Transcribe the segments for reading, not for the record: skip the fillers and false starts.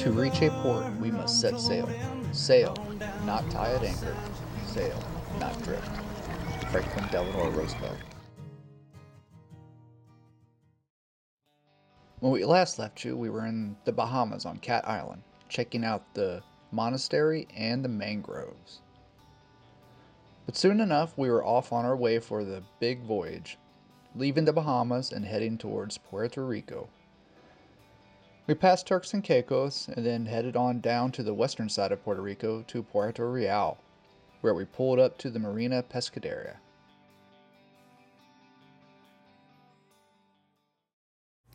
To reach a port, we must set sail. Sail, not tie at anchor. Sail, not drift. Franklin Delano Roosevelt. When we last left you, we were in the Bahamas on Cat Island, checking out the monastery and the mangroves. But soon enough, we were off on our way for the big voyage, leaving the Bahamas and heading towards Puerto Rico. We passed Turks and Caicos and then headed on down to the western side of Puerto Rico to Puerto Real, where we pulled up to the Marina Pescadera.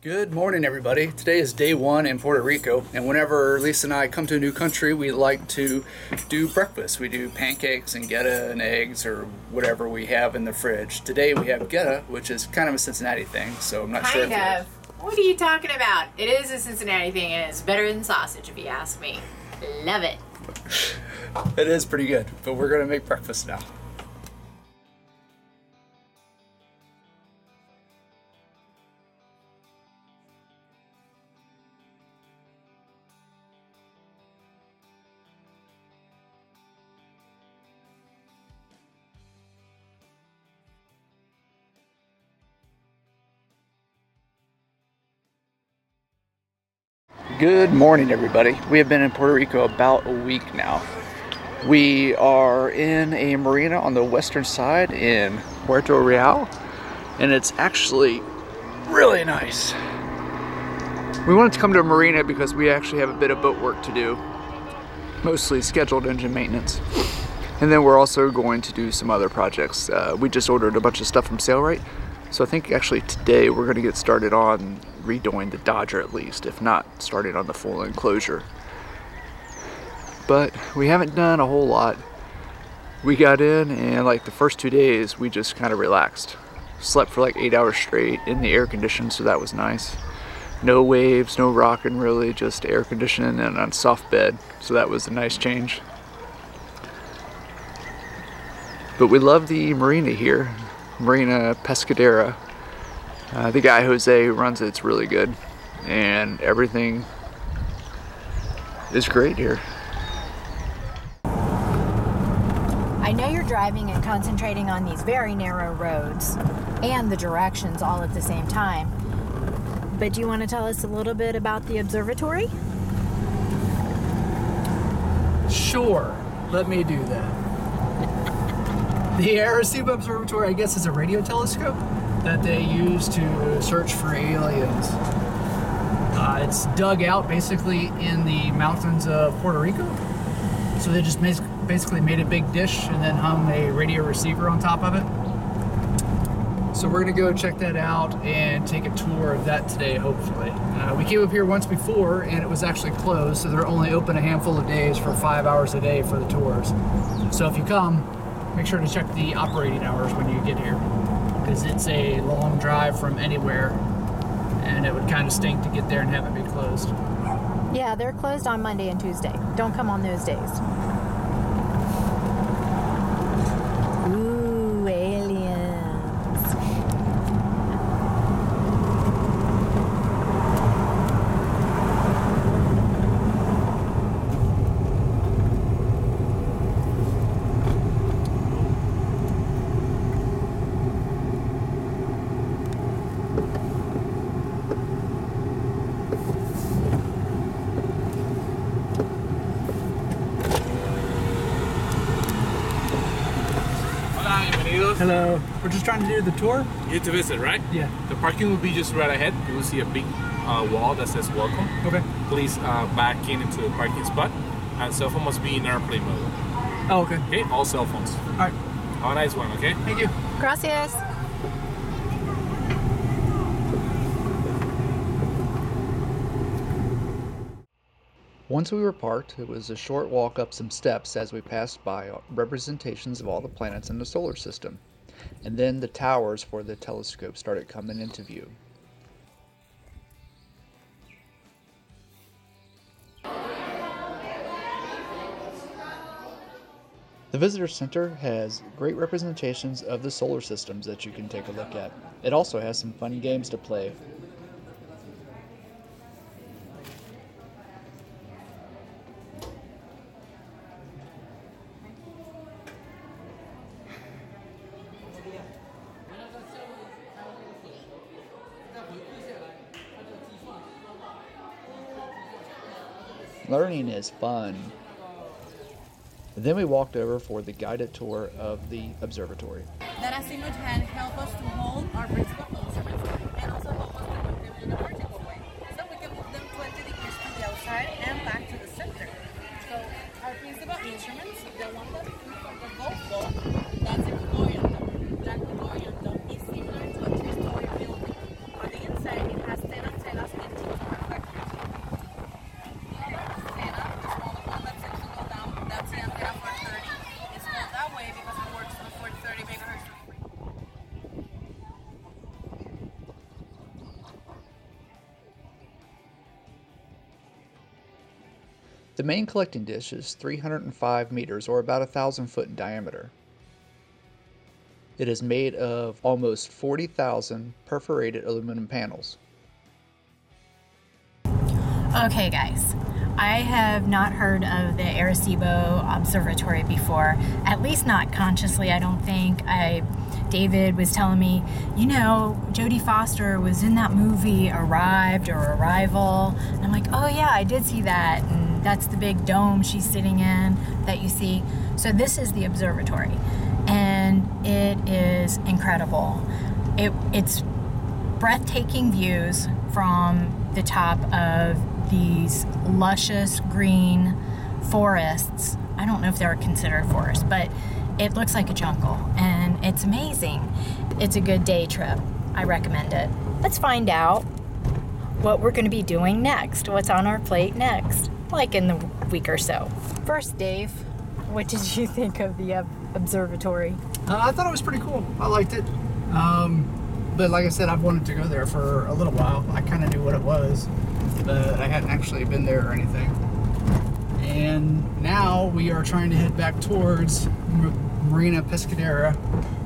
Good morning, everybody. Today is day one in Puerto Rico, and whenever Lisa and I come to a new country, we like to do breakfast. We do pancakes and geta and eggs or whatever we have in the fridge. Today we have geta, which is kind of a Cincinnati thing, so I'm not sure. Kind of. What are you talking about? It is a Cincinnati thing, and it's better than sausage, if you ask me. Love it. It is pretty good, but we're going to make breakfast now. Good morning, everybody. We have been in Puerto Rico about a week now. We are in a marina on the western side in Puerto Real, and it's actually really nice. We wanted to come to a marina because we actually have a bit of boat work to do, mostly scheduled engine maintenance. And then we're also going to do some other projects. We just ordered a bunch of stuff from Sailrite, so I think actually today we're going to get started on redoing the Dodger at least, if not starting on the full enclosure. But we haven't done a whole lot. We got in and like the first 2 days we just kind of relaxed. Slept for like 8 hours straight in the air condition, so that was nice. No waves, no rocking really, just air conditioning and on soft bed, so that was a nice change. But we love the marina here, Marina Pescadera. The guy Jose who runs it's really good, and everything is great here. I know you're driving and concentrating on these very narrow roads and the directions all at the same time, but do you want to tell us a little bit about the observatory? Sure, let me do that. The Arecibo Observatory, I guess, is a radio telescope that they use to search for aliens. It's dug out basically in the mountains of Puerto Rico. So they just basically made a big dish and then hung a radio receiver on top of it. So we're gonna go check that out and take a tour of that today, hopefully. We came up here once before and it was actually closed, so they're only open a handful of days for 5 hours a day for the tours. So if you come, make sure to check the operating hours when you get here, because it's a long drive from anywhere and it would kind of stink to get there and have it be closed. Yeah, they're closed on Monday and Tuesday. Don't come on those days. Ooh, aliens. Hello. We're just trying to do the tour. You need to visit, right? Yeah. The parking will be just right ahead. You will see a big wall that says welcome. Okay. Please back into the parking spot. And cell phone must be in airplane mode. Oh, okay. Okay, all cell phones. All right. Have a nice one, okay? Thank you. Gracias. Once we were parked, it was a short walk up some steps as we passed by representations of all the planets in the solar system, and then the towers for the telescope started coming into view. The Visitor Center has great representations of the solar systems that you can take a look at. It also has some fun games to play. Learning is fun. Then we walked over for the guided tour of the observatory. That azimuth can help us to hold our principal instruments and also help us to move them in a vertical way. So we can move them 20 degrees to the outside and back to the center. So our principal instruments, the one that we use for the golf ball, that's a Gregorian dome. That Gregorian dome is similar to a 3-story building. On the inside, it has 10 antennas and 2 reflectors. The other antenna, the smaller one that's a kilo down, that's the antenna for 30. It's called that way because it works for 30 megahertz. The main collecting dish is 305 meters, or about 1,000 foot in diameter. It is made of almost 40,000 perforated aluminum panels. Okay, guys. I have not heard of the Arecibo Observatory before, at least not consciously, I don't think. David was telling me, you know, Jodie Foster was in that movie Arrived or Arrival. And I'm like, oh yeah, I did see that. And that's the big dome she's sitting in that you see. So this is the observatory, and it is incredible. It's breathtaking views from the top of these luscious green forests. I don't know if they're considered forests, but it looks like a jungle, and it's amazing. It's a good day trip. I recommend it. Let's find out what we're going to be doing next, what's on our plate next, like in the week or so. First, Dave, what did you think of the observatory? I thought it was pretty cool. I liked it. But like I said, I've wanted to go there for a little while. I kind of knew what it was, but I hadn't actually been there or anything. And now we are trying to head back towards Marina Pescadera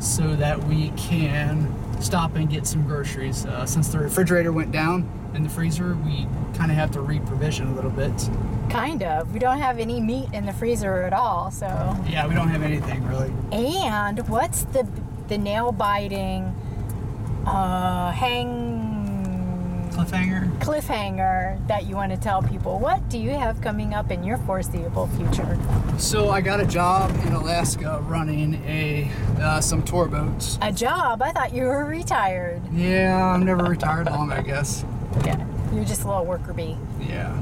so that we can stop and get some groceries. Since the refrigerator went down in the freezer, we kind of have to re-provision a little bit. Kind of. We don't have any meat in the freezer at all, so. Yeah, we don't have anything really. And what's the nail-biting cliffhanger that you want to tell people? What do you have coming up in your foreseeable future? So I got a job in Alaska running some tour boats. A job? I thought you were retired. Yeah, I'm never retired long, I guess. Yeah, you're just a little worker bee. Yeah,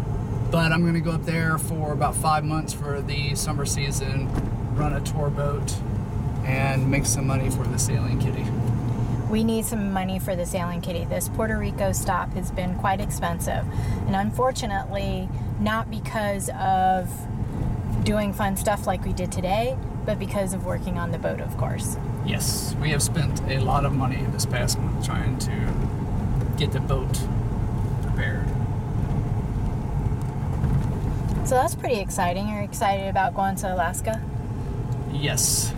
but I'm gonna go up there for about 5 months for the summer season, run a tour boat, and make some money for the Sailing Kitty. We need some money for the Sailing Kitty. This Puerto Rico stop has been quite expensive, and unfortunately, not because of doing fun stuff like we did today, but because of working on the boat, of course. Yes, we have spent a lot of money this past month trying to get the boat prepared. So that's pretty exciting. You're excited about going to Alaska? Yes.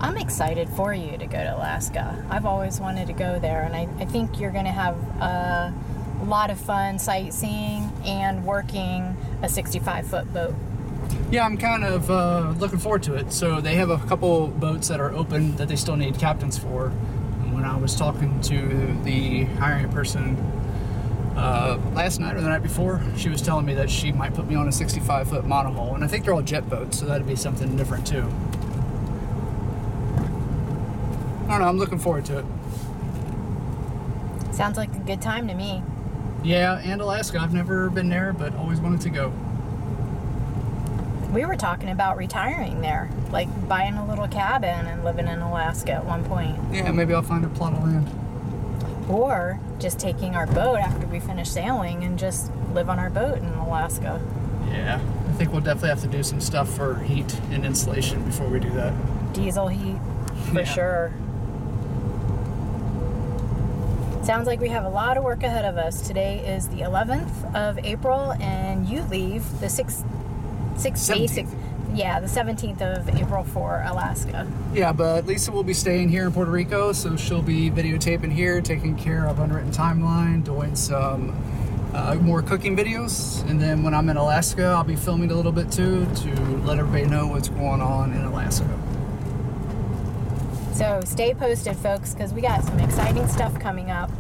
I'm excited for you to go to Alaska. I've always wanted to go there, and I think you're going to have a lot of fun sightseeing and working a 65-foot boat. Yeah, I'm kind of looking forward to it. So they have a couple boats that are open that they still need captains for. And when I was talking to the hiring person last night or the night before, she was telling me that she might put me on a 65-foot monohull. And I think they're all jet boats, so that'd be something different too. I don't know, I'm looking forward to it. Sounds like a good time to me. Yeah, and Alaska. I've never been there, but always wanted to go. We were talking about retiring there, like buying a little cabin and living in Alaska at one point. Yeah, maybe I'll find a plot of land. Or just taking our boat after we finish sailing and just live on our boat in Alaska. Yeah, I think we'll definitely have to do some stuff for heat and insulation before we do that. Diesel heat, for sure. Sounds like we have a lot of work ahead of us. Today is the 11th of April, and you leave the 17th of April for Alaska. Yeah, but Lisa will be staying here in Puerto Rico, so she'll be videotaping here, taking care of Unwritten Timeline, doing some more cooking videos, and then when I'm in Alaska, I'll be filming a little bit too to let everybody know what's going on in Alaska. So stay posted, folks, because we got some exciting stuff coming up.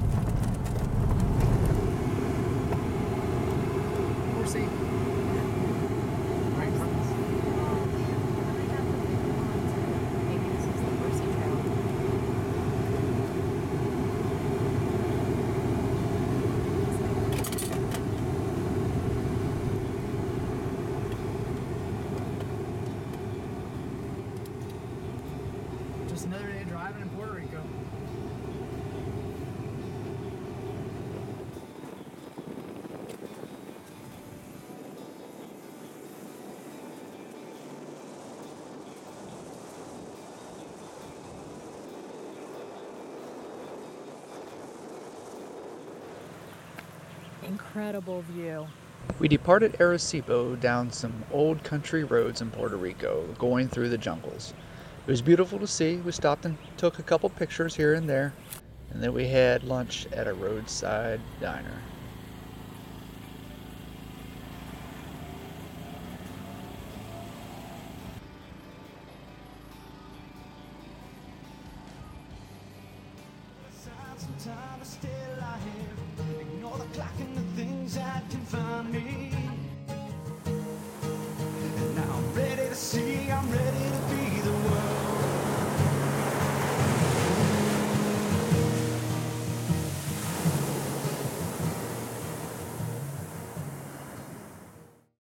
Incredible view. We departed Arecibo down some old country roads in Puerto Rico, going through the jungles. It was beautiful to see. We stopped and took a couple pictures here and there, and then we had lunch at a roadside diner. Some time to stay alive. Ignore the clock and the things that confine me.